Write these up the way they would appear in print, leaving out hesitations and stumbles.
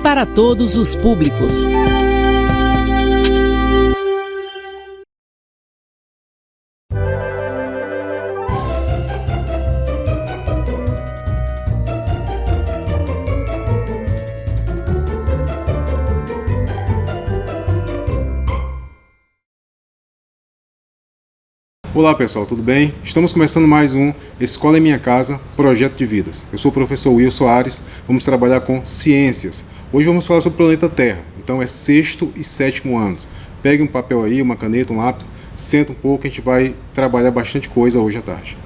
para todos os públicos. Olá pessoal, tudo bem? Estamos começando mais um Escola em Minha Casa, Projeto de Vidas. Eu sou o professor Will Soares, vamos trabalhar com ciências. Hoje vamos falar sobre o planeta Terra, então é 6º e 7º anos. Pegue um papel aí, uma caneta, um lápis, senta um pouco, a gente vai trabalhar bastante coisa hoje à tarde.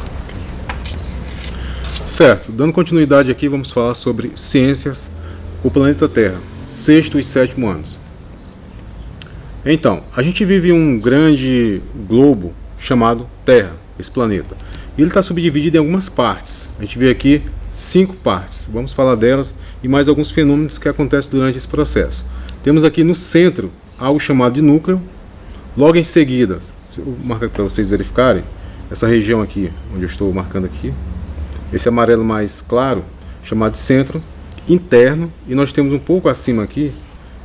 Certo, dando continuidade aqui, vamos falar sobre ciências, o planeta Terra, 6º e 7º anos. Então, a gente vive em um grande globo chamado Terra, esse planeta. E ele está subdividido em algumas partes. A gente vê aqui 5 partes. Vamos falar delas e mais alguns fenômenos que acontecem durante esse processo. Temos aqui no centro algo chamado de núcleo. Logo em seguida, vou marcar para vocês verificarem, essa região aqui, onde eu estou marcando aqui, esse amarelo mais claro, chamado de centro interno. E nós temos um pouco acima aqui,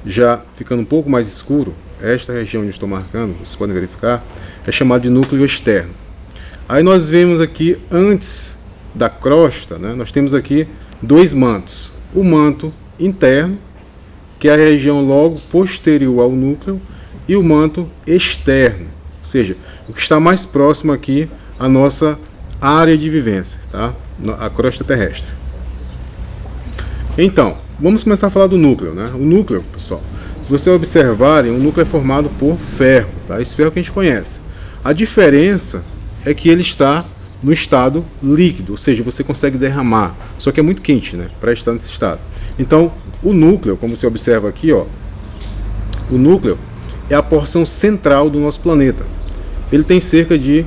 já ficando um pouco mais escuro, esta região onde eu estou marcando, vocês podem verificar, é chamado de núcleo externo. Aí nós vemos aqui, antes da crosta, né, nós temos aqui 2 mantos. O manto interno, que é a região logo posterior ao núcleo, e o manto externo, ou seja, o que está mais próximo aqui à nossa área de vivência, tá? A crosta terrestre. Então, vamos começar a falar do núcleo, né? O núcleo, pessoal, se vocês observarem, o núcleo é formado por ferro, tá? Esse ferro que a gente conhece. A diferença é que ele está no estado líquido, ou seja, você consegue derramar, só que é muito quente, né, para estar nesse estado. Então, o núcleo, como você observa aqui, ó, o núcleo é a porção central do nosso planeta. Ele tem cerca de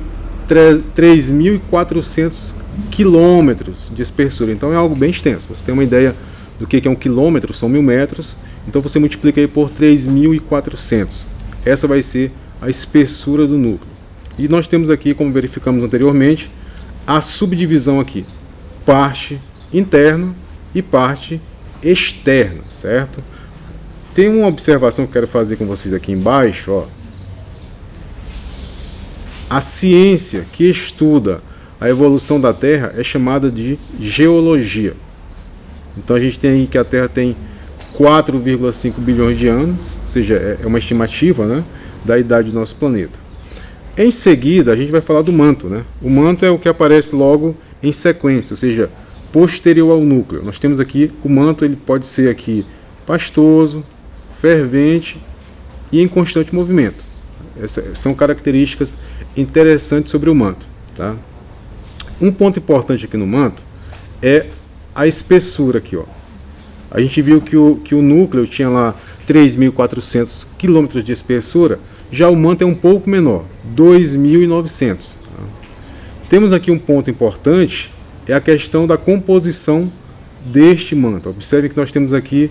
3.400 quilômetros de espessura, então é algo bem extenso. Você tem uma ideia do que é um quilômetro, são 1.000 metros, então você multiplica aí por 3.400. Essa vai ser a espessura do núcleo. E nós temos aqui, como verificamos anteriormente, a subdivisão aqui, parte interna e parte externa, certo? Tem uma observação que eu quero fazer com vocês aqui embaixo, ó. A ciência que estuda a evolução da Terra é chamada de geologia. Então a gente tem aí que a Terra tem 4,5 bilhões de anos, ou seja, é uma estimativa, né, da idade do nosso planeta. Em seguida, a gente vai falar do manto, né? O manto é o que aparece logo em sequência, ou seja, posterior ao núcleo. Nós temos aqui o manto, ele pode ser aqui pastoso, fervente e em constante movimento. Essas são características interessantes sobre o manto, tá? Um ponto importante aqui no manto é a espessura aqui, ó. A gente viu que o núcleo tinha lá 3.400 quilômetros de espessura, já o manto é um pouco menor, 2.900. Tá? Temos aqui um ponto importante, é a questão da composição deste manto. Observe que nós temos aqui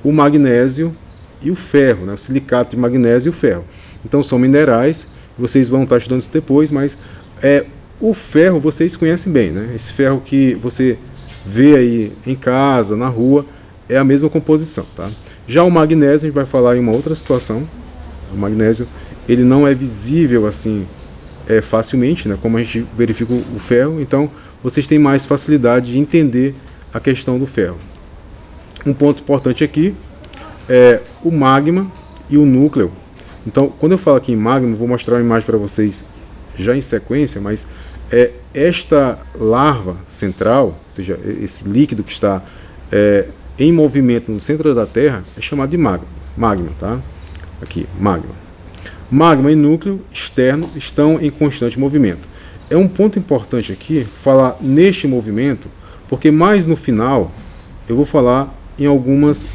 o magnésio e o ferro, né? O silicato de magnésio e o ferro. Então são minerais, vocês vão estar estudando isso depois, mas o ferro vocês conhecem bem, né? Esse ferro que você vê aí em casa, na rua, é a mesma composição, tá? Já o magnésio, a gente vai falar em uma outra situação. O magnésio, ele não é visível assim facilmente, né? Como a gente verifica o ferro, então vocês têm mais facilidade de entender a questão do ferro. Um ponto importante aqui é o magma e o núcleo. Então, quando eu falo aqui em magma, eu vou mostrar uma imagem para vocês já em sequência, mas esta larva central, ou seja, esse líquido que está em movimento no centro da Terra, é chamado de magma, tá? Aqui, magma. Magma e núcleo externo estão em constante movimento. É um ponto importante aqui falar neste movimento, porque mais no final eu vou falar em algumas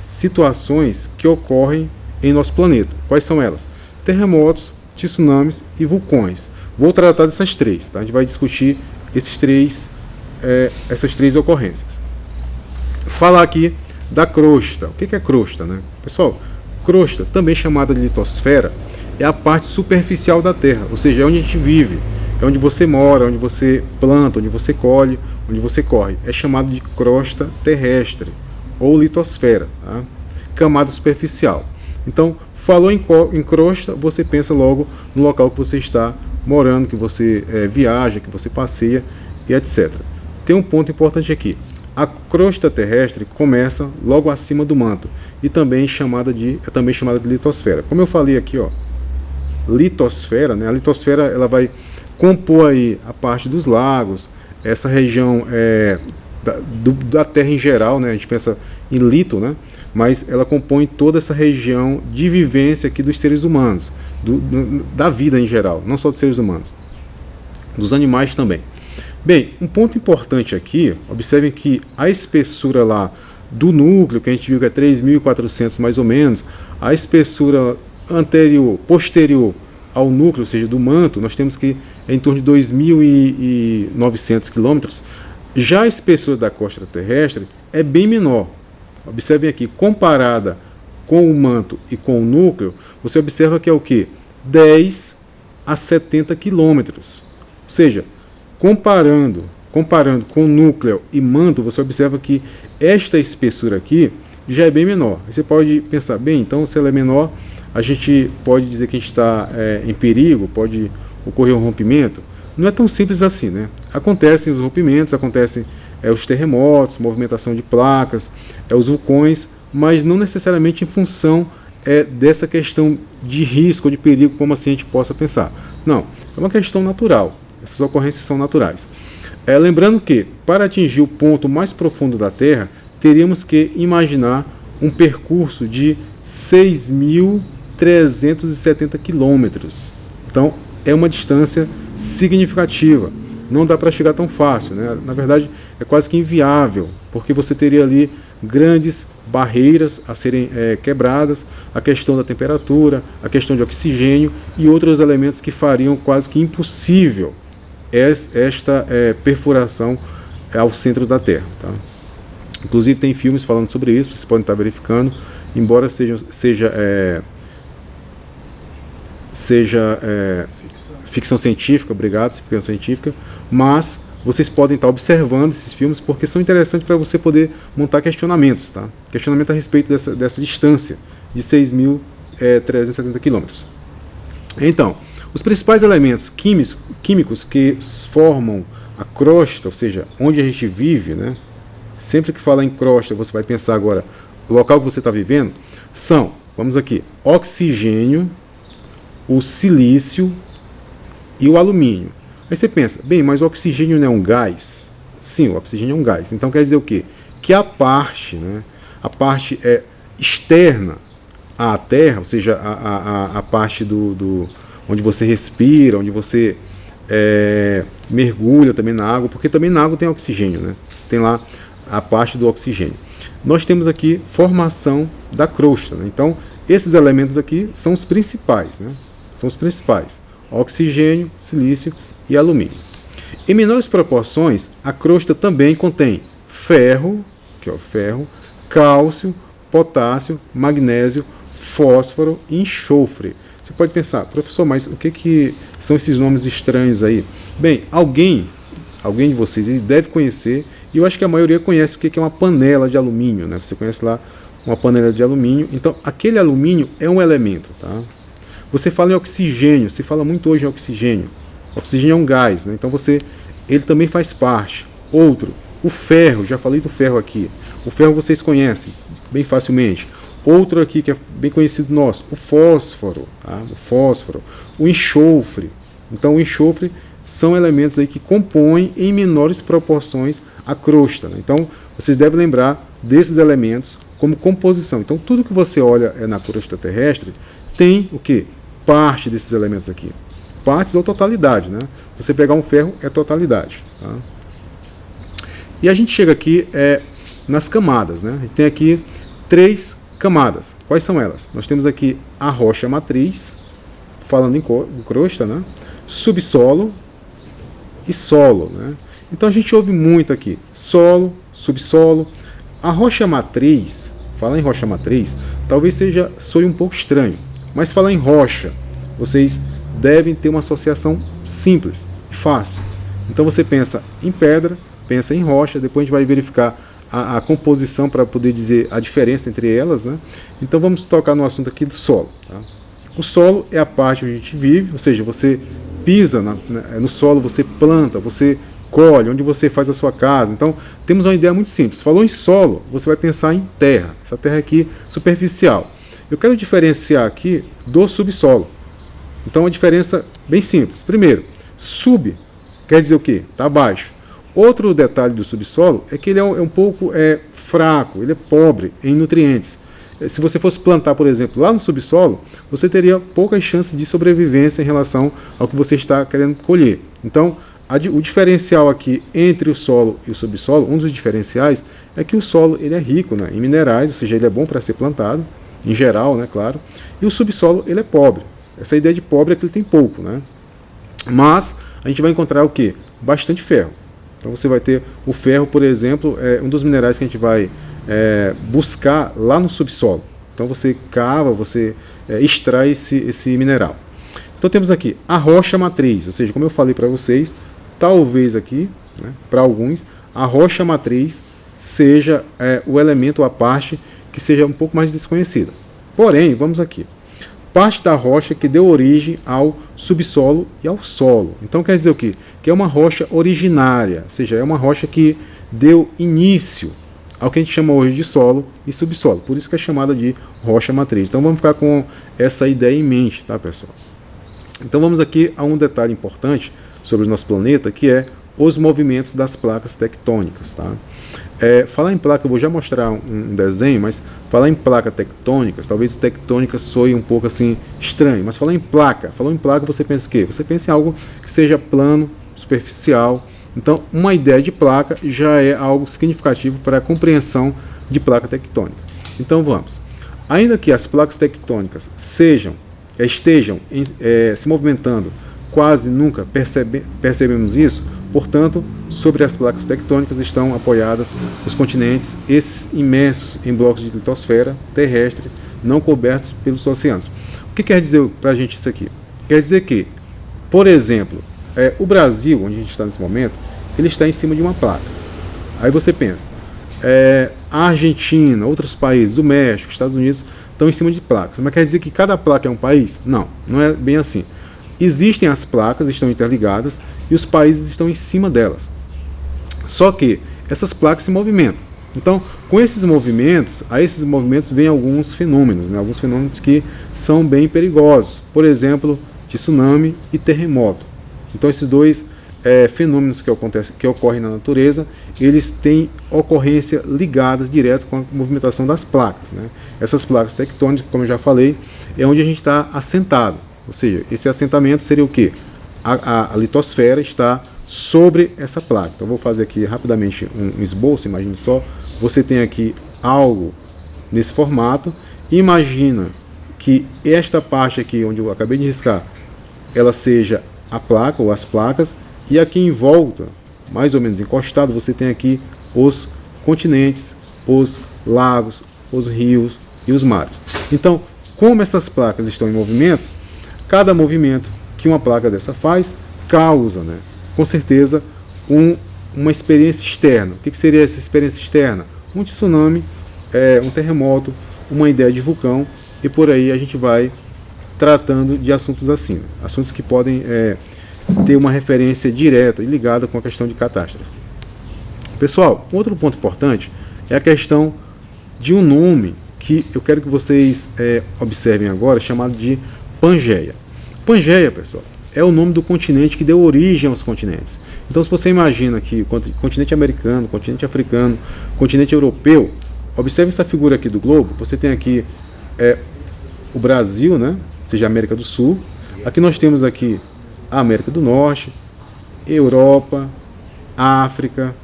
situações que ocorrem em nosso planeta. Quais são elas? Terremotos, tsunamis e vulcões. Vou tratar dessas 3, tá? A gente vai discutir essas três ocorrências. Falar aqui da crosta. O que é crosta, né? Pessoal, crosta, também chamada de litosfera, é a parte superficial da Terra, ou seja, é onde a gente vive, é onde você mora, onde você planta, onde você colhe, onde você corre. É chamado de crosta terrestre ou litosfera, tá? Camada superficial. Então, falou em crosta, você pensa logo no local que você está morando, que você viaja, que você passeia e etc. Tem um ponto importante aqui. A crosta terrestre começa logo acima do manto e também é chamada de litosfera. Como eu falei aqui, ó, litosfera, né? A litosfera ela vai compor aí a parte dos lagos, essa região da Terra em geral, né? A gente pensa em lito, né? Mas ela compõe toda essa região de vivência aqui dos seres humanos, da vida em geral, não só dos seres humanos, dos animais também. Bem, um ponto importante aqui, observem que a espessura lá do núcleo, que a gente viu que é 3.400 mais ou menos, a espessura posterior ao núcleo, ou seja, do manto, nós temos que é em torno de 2.900 quilômetros. Já a espessura da crosta terrestre é bem menor. Observem aqui, comparada com o manto e com o núcleo, você observa que é o quê? 10 a 70 quilômetros. Ou seja, comparando com núcleo e manto, você observa que esta espessura aqui já é bem menor. Você pode pensar, bem, então se ela é menor, a gente pode dizer que a gente está em perigo, pode ocorrer um rompimento. Não é tão simples assim, né? Acontecem os rompimentos, acontecem os terremotos, movimentação de placas, os vulcões, mas não necessariamente em função dessa questão de risco ou de perigo, como assim a gente possa pensar. Não, é uma questão natural. Essas ocorrências são naturais. Lembrando que, para atingir o ponto mais profundo da Terra, teríamos que imaginar um percurso de 6.370 quilômetros. Então, é uma distância significativa. Não dá para chegar tão fácil, né? Na verdade, é quase que inviável, porque você teria ali grandes barreiras a serem quebradas, a questão da temperatura, a questão de oxigênio e outros elementos que fariam quase que impossível esta perfuração ao centro da Terra. Tá? Inclusive tem filmes falando sobre isso, vocês podem estar verificando, embora seja ficção científica, obrigado, ficção científica, mas vocês podem estar observando esses filmes porque são interessantes para você poder montar questionamentos, tá? Questionamento a respeito dessa distância de 6.370 quilômetros. Então, os principais elementos químicos que formam a crosta, ou seja, onde a gente vive, né? Sempre que fala em crosta, você vai pensar agora o local que você está vivendo, são, vamos aqui, oxigênio, o silício e o alumínio. Aí você pensa, bem, mas o oxigênio não é um gás? Sim, o oxigênio é um gás. Então quer dizer o quê? Que a parte externa à Terra, ou seja, a parte onde você respira, onde você mergulha também na água, porque também na água tem oxigênio, né? Você tem lá a parte do oxigênio. Nós temos aqui formação da crosta, né? Então esses elementos aqui são os principais, né? São os principais: oxigênio, silício e alumínio. Em menores proporções, a crosta também contém ferro, cálcio, potássio, magnésio, fósforo e enxofre. Você pode pensar, professor, mas o que são esses nomes estranhos aí? Bem, alguém de vocês deve conhecer, e eu acho que a maioria conhece o que é uma panela de alumínio, né? Você conhece lá uma panela de alumínio. Então, aquele alumínio é um elemento, tá? Você fala em oxigênio, se fala muito hoje em oxigênio. Oxigênio é um gás, né? Então ele também faz parte. Outro, o ferro, já falei do ferro aqui. O ferro vocês conhecem bem facilmente. Outro aqui que é bem conhecido nosso, o fósforo, tá? O enxofre. Então o enxofre são elementos aí que compõem em menores proporções a crosta, né? Então vocês devem lembrar desses elementos como composição. Então tudo que você olha na crosta terrestre tem o quê? Parte desses elementos aqui. Partes ou totalidade, né? Você pegar um ferro é totalidade. Tá? E a gente chega aqui nas camadas, né? A gente tem aqui 3 camadas. Quais são elas? Nós temos aqui a rocha matriz, falando em crosta, né? Subsolo e solo, né? Então a gente ouve muito aqui solo, subsolo. A rocha matriz, falar em rocha matriz, talvez soe um pouco estranho, mas falar em rocha, vocês devem ter uma associação simples, fácil. Então você pensa em pedra, pensa em rocha, depois a gente vai verificar a composição para poder dizer a diferença entre elas, né? Então vamos tocar no assunto aqui do solo. Tá? O solo é a parte onde a gente vive, ou seja, você pisa no solo, você planta, você colhe, onde você faz a sua casa. Então temos uma ideia muito simples. Falou em solo, você vai pensar em terra, essa terra aqui superficial. Eu quero diferenciar aqui do subsolo. Então a diferença bem simples. Primeiro, sub quer dizer o quê? Está abaixo. Outro detalhe do subsolo é que ele é um pouco fraco, ele é pobre em nutrientes. Se você fosse plantar, por exemplo, lá no subsolo, você teria poucas chances de sobrevivência em relação ao que você está querendo colher. Então, o diferencial aqui entre o solo e o subsolo, um dos diferenciais, é que o solo ele é rico, né, em minerais, ou seja, ele é bom para ser plantado, em geral, né, claro, e o subsolo ele é pobre. Essa ideia de pobre é que ele tem pouco, né? Mas a gente vai encontrar o quê? Bastante ferro. Então você vai ter o ferro, por exemplo, um dos minerais que a gente vai buscar lá no subsolo. Então você cava, você extrai esse mineral. Então temos aqui a rocha matriz, ou seja, como eu falei para vocês, talvez aqui, né, para alguns, a rocha matriz seja o elemento, a parte que seja um pouco mais desconhecida. Porém, vamos aqui. Parte da rocha que deu origem ao subsolo e ao solo. Então quer dizer o quê? Que é uma rocha originária, ou seja, é uma rocha que deu início ao que a gente chama hoje de solo e subsolo. Por isso que é chamada de rocha matriz. Então vamos ficar com essa ideia em mente, tá, pessoal? Então vamos aqui a um detalhe importante sobre o nosso planeta, que é os movimentos das placas tectônicas, tá? Falar em placa, eu vou já mostrar um desenho, mas falar em placa tectônicas, talvez o tectônica soe um pouco assim estranho, mas falar em placa, falou em placa, você pensa o quê? Você pensa em algo que seja plano, superficial. Então, uma ideia de placa já é algo significativo para a compreensão de placa tectônica. Então vamos. Ainda que as placas tectônicas estejam se movimentando, quase nunca percebemos isso. Portanto, sobre as placas tectônicas estão apoiadas os continentes, esses imersos em blocos de litosfera terrestre, não cobertos pelos oceanos. O que quer dizer para a gente isso aqui? Quer dizer que, por exemplo, o Brasil, onde a gente está nesse momento, ele está em cima de uma placa. Aí você pensa, a Argentina, outros países, o México, Estados Unidos, estão em cima de placas. Mas quer dizer que cada placa é um país? Não, não é bem assim. Existem as placas, estão interligadas, e os países estão em cima delas. Só que essas placas se movimentam. Então, com esses movimentos, a esses movimentos vêm alguns fenômenos, né? Alguns fenômenos que são bem perigosos. Por exemplo, tsunami e terremoto. Então, esses dois fenômenos que ocorrem na natureza, eles têm ocorrência ligadas direto com a movimentação das placas, né? Essas placas tectônicas, como eu já falei, é onde a gente está assentado. Ou seja, esse assentamento seria o quê? A litosfera está sobre essa placa. Então, vou fazer aqui rapidamente um esboço. Imagine só, você tem aqui algo nesse formato. Imagina que esta parte aqui, onde eu acabei de riscar, ela seja a placa ou as placas. E aqui em volta, mais ou menos encostado, você tem aqui os continentes, os lagos, os rios e os mares. Então, como essas placas estão em movimentos, cada movimento que uma placa dessa faz causa, né, com certeza, uma experiência externa. O que seria essa experiência externa? Um tsunami, um terremoto, uma ideia de vulcão, e por aí a gente vai tratando de assuntos assim, assuntos que podem ter uma referência direta e ligada com a questão de catástrofe. Pessoal, outro ponto importante é a questão de um nome que eu quero que vocês observem agora, chamado de Pangeia. Pangeia, pessoal, é o nome do continente que deu origem aos continentes. Então, se você imagina que o continente americano, continente africano, continente europeu, observe essa figura aqui do globo. Você tem aqui o Brasil, né? Ou seja, a América do Sul. Aqui nós temos aqui a América do Norte, Europa, África,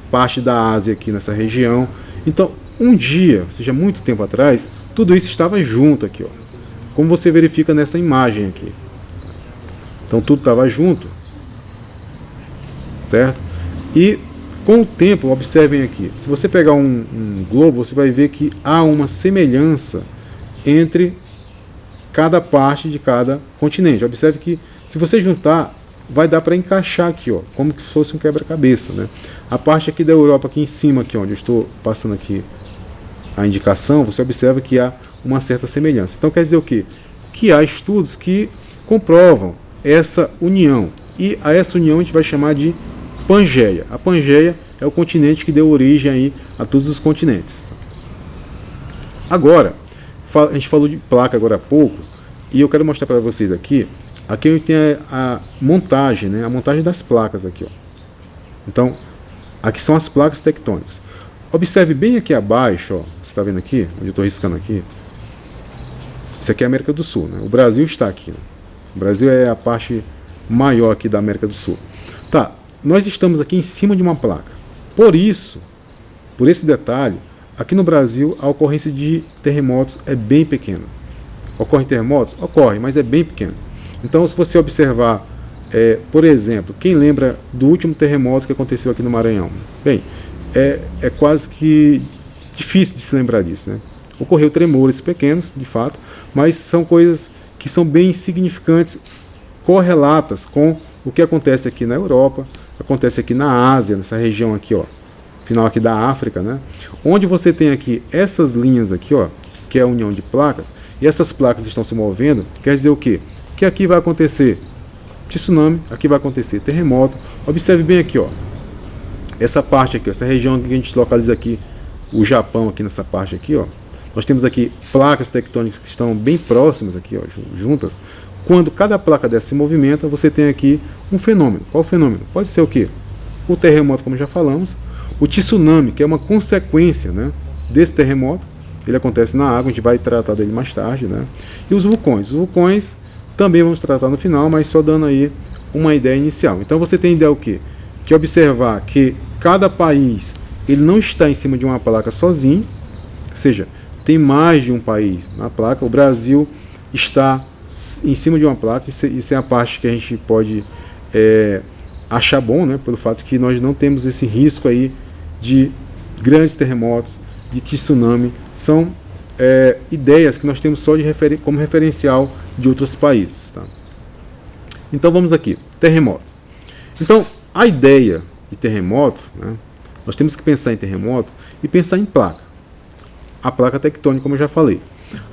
parte da Ásia aqui nessa região. Então, um dia, ou seja, muito tempo atrás, tudo isso estava junto aqui, ó. Como você verifica nessa imagem aqui. Então tudo estava junto, certo? E com o tempo, observem aqui, se você pegar um globo, você vai ver que há uma semelhança entre cada parte de cada continente. Observe que se você juntar vai dar para encaixar aqui, ó, como se fosse um quebra-cabeça, né? A parte aqui da Europa, aqui em cima, aqui onde eu estou passando aqui a indicação, você observa que há uma certa semelhança. Então quer dizer o quê? Que há estudos que comprovam essa união. E a essa união a gente vai chamar de Pangeia. A Pangeia é o continente que deu origem aí a todos os continentes. Agora, a gente falou de placa agora há pouco, e eu quero mostrar para vocês aqui. Aqui eu tenho a montagem, né? A montagem das placas aqui, ó. Então, aqui são as placas tectônicas. Observe bem aqui abaixo, ó, você está vendo aqui, onde eu estou riscando aqui. Isso aqui é a América do Sul, né? O Brasil está aqui, né? O Brasil é a parte maior aqui da América do Sul. Tá, nós estamos aqui em cima de uma placa. Por isso, por esse detalhe, aqui no Brasil a ocorrência de terremotos é bem pequena. Ocorrem terremotos? Ocorre, mas é bem pequeno. Então, se você observar, por exemplo, quem lembra do último terremoto que aconteceu aqui no Maranhão? Bem, é quase que difícil de se lembrar disso, né? Ocorreu tremores pequenos, de fato, mas são coisas que são bem insignificantes, correlatas com o que acontece aqui na Europa, acontece aqui na Ásia, nessa região aqui, ó, final aqui da África, né? Onde você tem aqui essas linhas aqui, ó, que é a união de placas, e essas placas estão se movendo, quer dizer o quê? Que aqui vai acontecer tsunami, aqui vai acontecer terremoto. Observe bem aqui, ó, essa parte aqui, essa região que a gente localiza aqui, o Japão aqui nessa parte aqui, ó. Nós temos aqui placas tectônicas que estão bem próximas aqui, ó, juntas. Quando cada placa dessa se movimenta, você tem aqui um fenômeno. Qual o fenômeno? Pode ser o quê? O terremoto, como já falamos, o tsunami, que é uma consequência, né, desse terremoto. Ele acontece na água, a gente vai tratar dele mais tarde, né? E os vulcões. Os vulcões também vamos tratar no final, mas só dando aí uma ideia inicial. Então você tem ideia o quê? Que observar que cada país ele não está em cima de uma placa sozinho, ou seja, tem mais de um país na placa. O Brasil está em cima de uma placa, isso é a parte que a gente pode achar bom, né? Pelo fato que nós não temos esse risco aí de grandes terremotos, de tsunami, são ideias que nós temos só como referencial de outros países. Tá? Então vamos aqui, terremoto. Então a ideia de terremoto, né, nós temos que pensar em terremoto e pensar em placa. A placa tectônica, como eu já falei.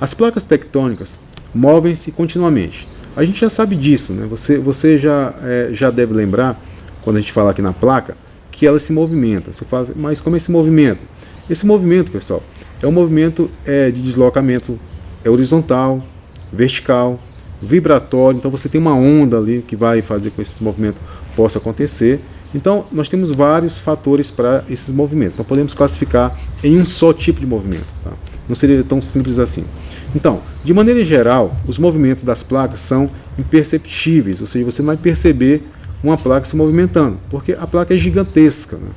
As placas tectônicas movem-se continuamente. A gente já sabe disso, né? Você já deve lembrar, quando a gente fala aqui na placa, que ela se movimenta. Você fala, mas como é esse movimento? Esse movimento, pessoal, é um movimento de deslocamento horizontal, vertical, vibratório. Então você tem uma onda ali que vai fazer com que esse movimento possa acontecer. Então nós temos vários fatores para esses movimentos. Então podemos classificar em um só tipo de movimento. Tá? Não seria tão simples assim. Então, de maneira geral, os movimentos das placas são imperceptíveis. Ou seja, você não vai perceber uma placa se movimentando, porque a placa é gigantesca. Né?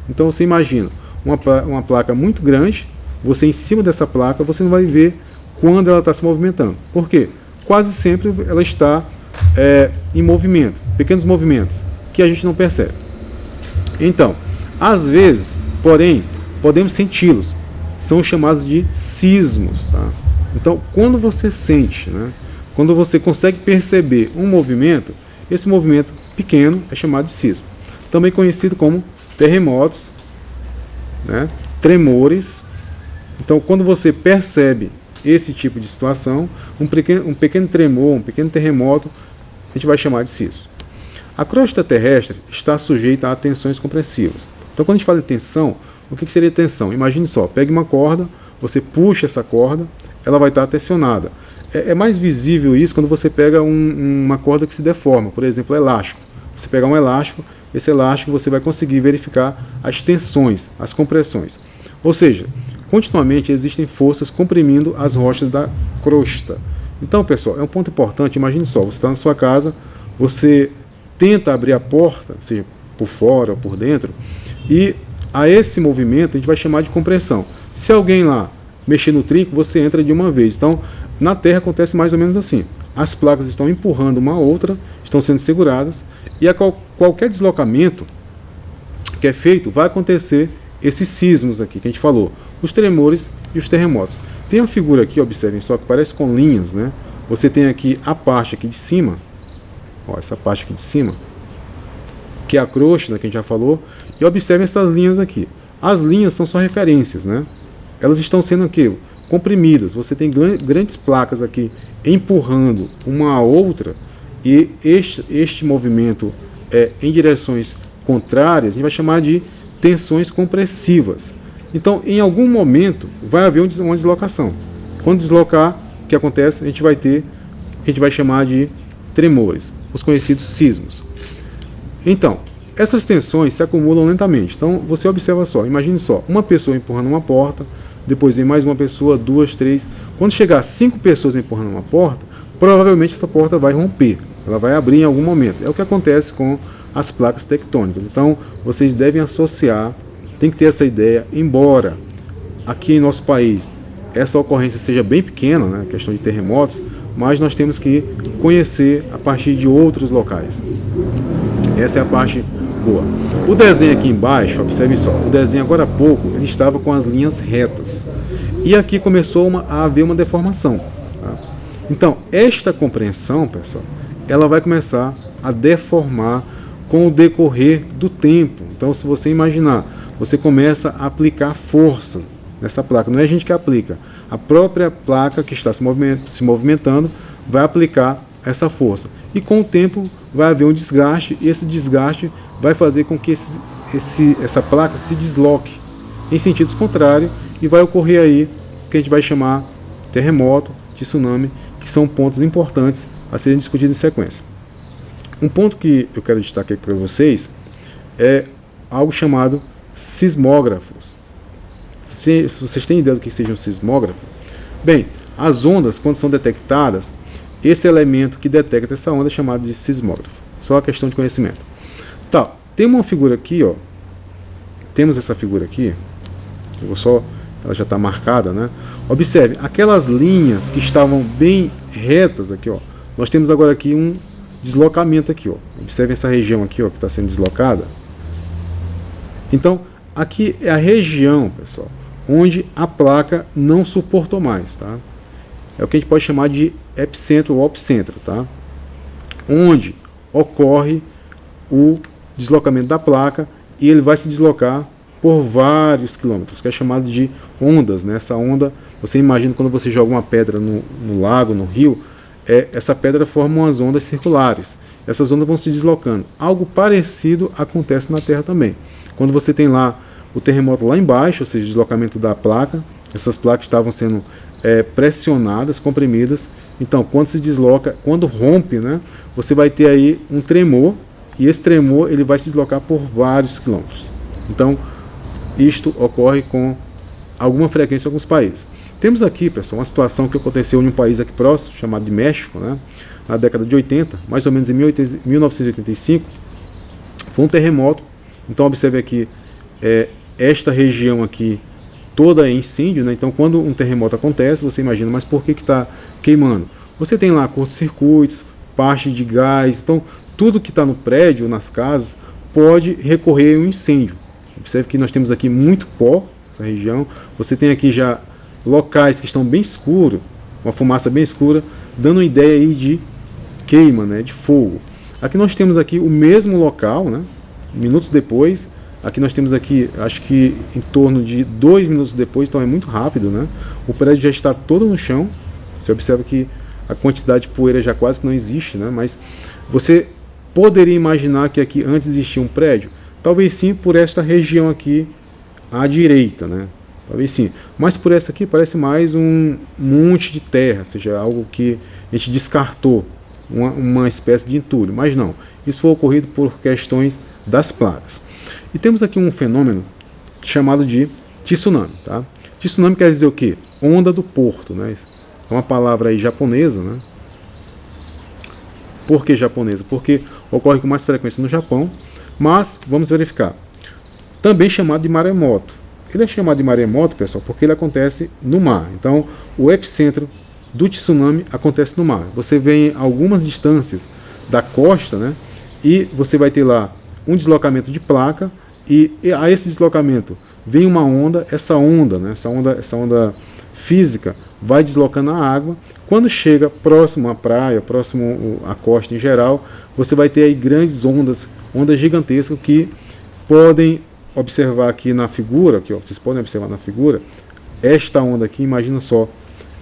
Então você imagina uma placa muito grande, você em cima dessa placa, você não vai ver quando ela está se movimentando. Por quê? Quase sempre ela está em movimento, pequenos movimentos, que a gente não percebe. Então, às vezes, porém, podemos senti-los. São chamados de sismos. Tá? Então, quando você sente, né, quando você consegue perceber um movimento, esse movimento pequeno é chamado de sismo. Também conhecido como terremotos, né, tremores. Então, quando você percebe esse tipo de situação, um pequeno tremor, um pequeno terremoto, a gente vai chamar de sismo. A crosta terrestre está sujeita a tensões compressivas. Então, quando a gente fala em tensão, o que seria tensão? Imagine só, pegue uma corda, você puxa essa corda, ela vai estar tensionada. É mais visível isso quando você pega uma corda que se deforma, por exemplo, elástico. Você pegar um elástico, esse elástico você vai conseguir verificar as tensões, as compressões. Ou seja, continuamente existem forças comprimindo as rochas da crosta. Então, pessoal, é um ponto importante. Imagine só, você está na sua casa, você tenta abrir a porta, seja por fora ou por dentro, e a esse movimento a gente vai chamar de compressão. Se alguém lá mexer no trinco, você entra de uma vez. Então, na Terra acontece mais ou menos assim. As placas estão empurrando uma a outra, estão sendo seguradas, e a qualquer deslocamento que é feito, vai acontecer esses sismos aqui que a gente falou, os tremores e os terremotos. Tem uma figura aqui, observem só, que parece com linhas, né? Você tem aqui a parte aqui de cima, ó, essa parte aqui de cima, que é a crosta, né, que a gente já falou, e observem essas linhas aqui. As linhas são só referências, né? Elas estão sendo aqui comprimidas. Você tem grandes placas aqui empurrando uma a outra, e este movimento em direções contrárias a gente vai chamar de tensões compressivas. Então, em algum momento, vai haver uma deslocação. Quando deslocar, o que acontece? A gente vai ter o que a gente vai chamar de tremores, os conhecidos sismos. Então, essas tensões se acumulam lentamente. Então, você observa só, imagine só, uma pessoa empurrando uma porta, depois vem mais uma pessoa, 2, 3. Quando chegar a 5 pessoas empurrando uma porta, provavelmente essa porta vai romper, ela vai abrir em algum momento. É o que acontece com as placas tectônicas. Então, vocês devem associar, tem que ter essa ideia, embora aqui em nosso país essa ocorrência seja bem pequena, né, questão de terremotos, mas nós temos que conhecer a partir de outros locais. Essa é a parte boa. O desenho aqui embaixo, observe só, o desenho agora há pouco, ele estava com as linhas retas. E aqui começou a haver uma deformação. Tá? Então, esta compreensão, pessoal, ela vai começar a deformar com o decorrer do tempo. Então, se você imaginar, você começa a aplicar força nessa placa. Não é a gente que aplica. A própria placa que está se movimentando vai aplicar essa força. E com o tempo vai haver um desgaste, e esse desgaste vai fazer com que essa placa se desloque em sentidos contrários, e vai ocorrer aí o que a gente vai chamar de terremoto, de tsunami, que são pontos importantes a serem discutidos em sequência. Um ponto que eu quero destacar aqui para vocês é algo chamado sismógrafos. Se vocês têm ideia do que seja um sismógrafo, bem, as ondas, quando são detectadas, esse elemento que detecta essa onda é chamado de sismógrafo. Só uma questão de conhecimento. Tá, tem uma figura aqui, ó. Temos essa figura aqui. Eu vou só, ela já está marcada, né? Observe, aquelas linhas que estavam bem retas aqui, ó. Nós temos agora aqui um deslocamento aqui, ó. Observe essa região aqui, ó, que está sendo deslocada. Então, aqui é a região, pessoal, onde a placa não suportou mais, tá? É o que a gente pode chamar de epicentro ou opicentro, tá? Onde ocorre o deslocamento da placa, e ele vai se deslocar por vários quilômetros, que é chamado de ondas, né? Essa onda, você imagina quando você joga uma pedra no lago, no rio, essa pedra forma umas ondas circulares. Essas ondas vão se deslocando. Algo parecido acontece na Terra também. Quando você tem lá o terremoto lá embaixo, ou seja, o deslocamento da placa, essas placas estavam sendo pressionadas, comprimidas. Então, quando se desloca, quando rompe, né, você vai ter aí um tremor, e esse tremor ele vai se deslocar por vários quilômetros. Então, isto ocorre com alguma frequência em alguns países. Temos aqui, pessoal, uma situação que aconteceu em um país aqui próximo, chamado de México, né, na década de 80, mais ou menos em 1985, foi um terremoto. Então, observe aqui, esta região aqui toda é incêndio, né? Então, quando um terremoto acontece, você imagina, mas por que está queimando? Você tem lá curtos-circuitos, parte de gás, então tudo que está no prédio, nas casas, pode recorrer a um incêndio. Observe que nós temos aqui muito pó, essa região. Você tem aqui já locais que estão bem escuros, uma fumaça bem escura, dando uma ideia aí de queima, né? De fogo. Aqui nós temos aqui o mesmo local, né? Minutos depois. Aqui nós temos aqui, acho que em torno de 2 minutos depois, então é muito rápido, né? O prédio já está todo no chão. Você observa que a quantidade de poeira já quase que não existe, né? Mas você poderia imaginar que aqui antes existia um prédio? Talvez sim, por esta região aqui à direita, né? Talvez sim. Mas por essa aqui parece mais um monte de terra, ou seja, algo que a gente descartou, uma espécie de entulho. Mas não, isso foi ocorrido por questões das placas. E temos aqui um fenômeno chamado de tsunami, tá? Tsunami quer dizer o quê? Onda do porto, né? É uma palavra aí japonesa, né? Por que japonesa? Porque ocorre com mais frequência no Japão, mas vamos verificar. Também chamado de maremoto. Ele é chamado de maremoto, pessoal, porque ele acontece no mar. Então, o epicentro do tsunami acontece no mar. Você vê em algumas distâncias da costa, né? E você vai ter lá um deslocamento de placa, e a esse deslocamento vem uma onda, essa onda física vai deslocando a água. quando chega próximo à praia, próximo à costa em geral, você vai ter aí grandes ondas gigantescas que podem observar aqui na figura, aqui, ó, vocês podem observar na figura, esta onda aqui, imagina só,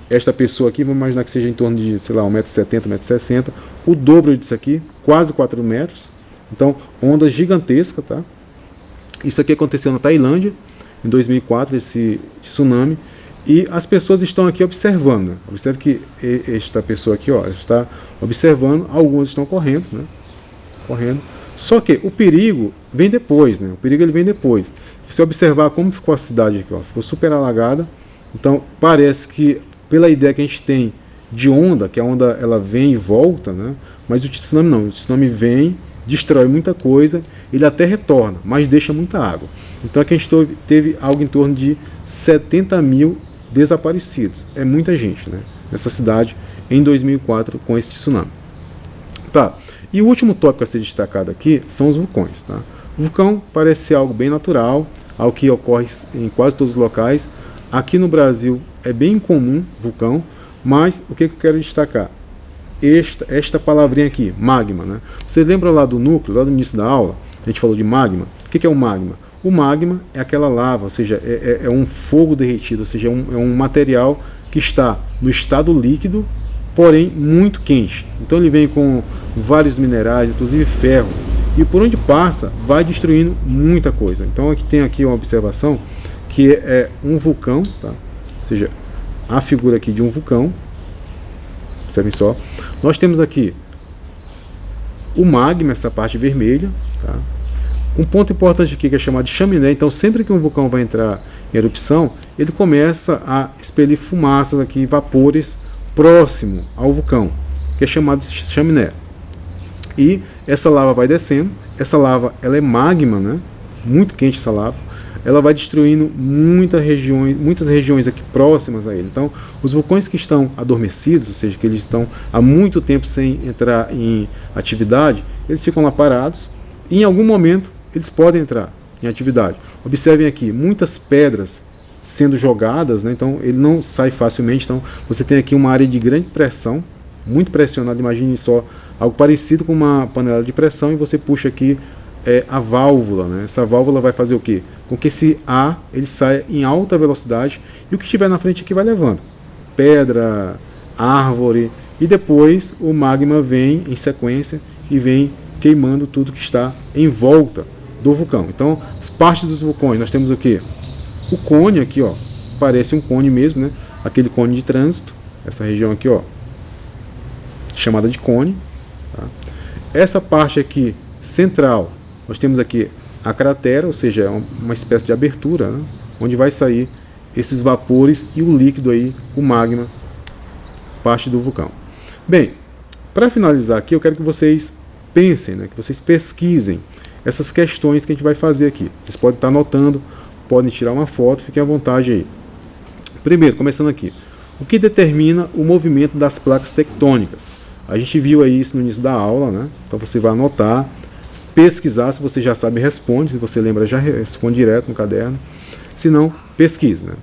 esta pessoa aqui, vamos imaginar que seja em torno de, sei lá, 1,70 m, 1,60 m, o dobro disso aqui, quase 4 metros, então onda gigantesca, tá? Isso aqui aconteceu na Tailândia, em 2004, esse tsunami, e as pessoas estão aqui observando, né? Observe que esta pessoa aqui, ó, está observando, alguns estão correndo, né? Correndo. Só que o perigo vem depois, né? O perigo ele vem depois. Se você observar como ficou a cidade aqui, ó, ficou super alagada. Então parece que, pela ideia que a gente tem de onda, que a onda ela vem e volta, né? Mas o tsunami não, o tsunami vem, destrói muita coisa, ele até retorna, mas deixa muita água. Então aqui a gente teve algo em torno de 70 mil desaparecidos. É muita gente, né? Nessa cidade em 2004 com esse tsunami. Tá. E o último tópico a ser destacado aqui são os vulcões, tá? O vulcão parece ser algo bem natural, algo que ocorre em quase todos os locais. Aqui no Brasil é bem comum vulcão, mas o que eu quero destacar? Esta palavrinha aqui, magma, né? Vocês lembram lá do núcleo, lá no início da aula, a gente falou de magma? O que é o magma? O magma é aquela lava, ou seja, é um fogo derretido, ou seja, é um material que está no estado líquido, porém muito quente. Então ele vem com vários minerais, inclusive ferro, e por onde passa vai destruindo muita coisa. Então aqui tem aqui uma observação que é um vulcão, tá? Ou seja, a figura aqui de um vulcão. Observem só. Nós temos aqui o magma, essa parte vermelha, tá? Um ponto importante aqui que é chamado de chaminé. Então sempre que um vulcão vai entrar em erupção, ele começa a expelir fumaças aqui, vapores próximo ao vulcão, que é chamado de chaminé. E essa lava vai descendo, essa lava ela é magma, né? Muito quente essa lava, ela vai destruindo muitas regiões aqui próximas a ele. Então, os vulcões que estão adormecidos, ou seja, que eles estão há muito tempo sem entrar em atividade, eles ficam lá parados e em algum momento eles podem entrar em atividade. Observem aqui, muitas pedras sendo jogadas, né? Então ele não sai facilmente. Então você tem aqui uma área de grande pressão, muito pressionada. Imagine só algo parecido com uma panela de pressão e você puxa aqui a válvula, né? Essa válvula vai fazer o quê? Com que esse ar ele saia em alta velocidade e o que estiver na frente aqui vai levando pedra, árvore, e depois o magma vem em sequência e vem queimando tudo que está em volta do vulcão. Então as partes dos vulcões, nós temos o quê? O cone aqui, ó, parece um cone mesmo, né? Aquele cone de trânsito, essa região aqui, ó, chamada de cone, tá? Essa parte aqui central, nós temos aqui a cratera, ou seja, uma espécie de abertura, né? Onde vai sair esses vapores e o líquido aí, o magma, parte do vulcão. Bem, para finalizar aqui, eu quero que vocês pensem, né? Que vocês pesquisem essas questões que a gente vai fazer aqui. Vocês podem estar anotando, podem tirar uma foto, fiquem à vontade aí. Primeiro, começando aqui. O que determina o movimento das placas tectônicas? A gente viu aí isso no início da aula, né? Então você vai anotar, pesquisar, se você já sabe, responde. Se você lembra, já responde direto no caderno. Se não, pesquise, né?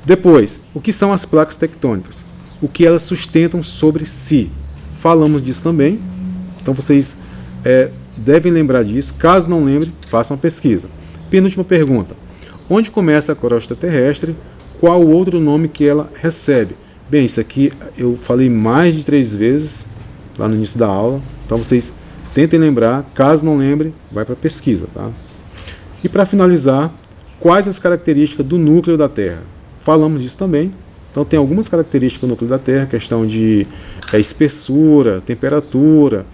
Depois, o que são as placas tectônicas? O que elas sustentam sobre si? Falamos disso também. Então vocês devem lembrar disso. Caso não lembre, façam a pesquisa. Penúltima pergunta. Onde começa a crosta terrestre? Qual o outro nome que ela recebe? Bem, isso aqui eu falei mais de 3 vezes lá no início da aula. Então vocês tentem lembrar. Caso não lembre, vai para a pesquisa, tá? E para finalizar, quais as características do núcleo da Terra? Falamos disso também. Então tem algumas características do núcleo da Terra, questão de espessura, temperatura,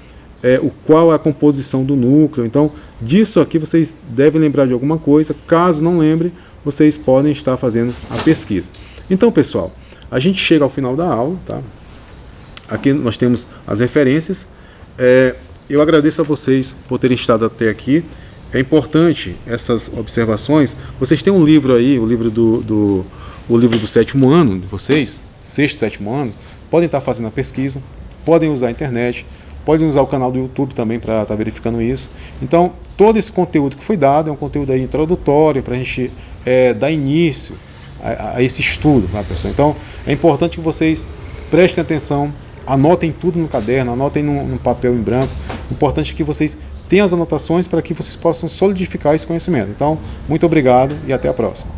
qual é a composição do núcleo. Então disso aqui vocês devem lembrar de alguma coisa. Caso não lembre, vocês podem estar fazendo a pesquisa. Então, pessoal, a gente chega ao final da aula, tá? Aqui nós temos as referências. Eu agradeço a vocês por terem estado até aqui. É importante essas observações. Vocês têm um livro aí, o livro do 7º ano de vocês, 6º, 7º ano. Podem estar fazendo a pesquisa, podem usar a internet, podem usar o canal do YouTube também para estar verificando isso. Então, todo esse conteúdo que foi dado é um conteúdo aí introdutório para a gente dar início a esse estudo, tá, pessoal? Então, é importante que vocês prestem atenção, anotem tudo no caderno, anotem no papel em branco. O importante é que vocês tenham as anotações para que vocês possam solidificar esse conhecimento. Então, muito obrigado e até a próxima.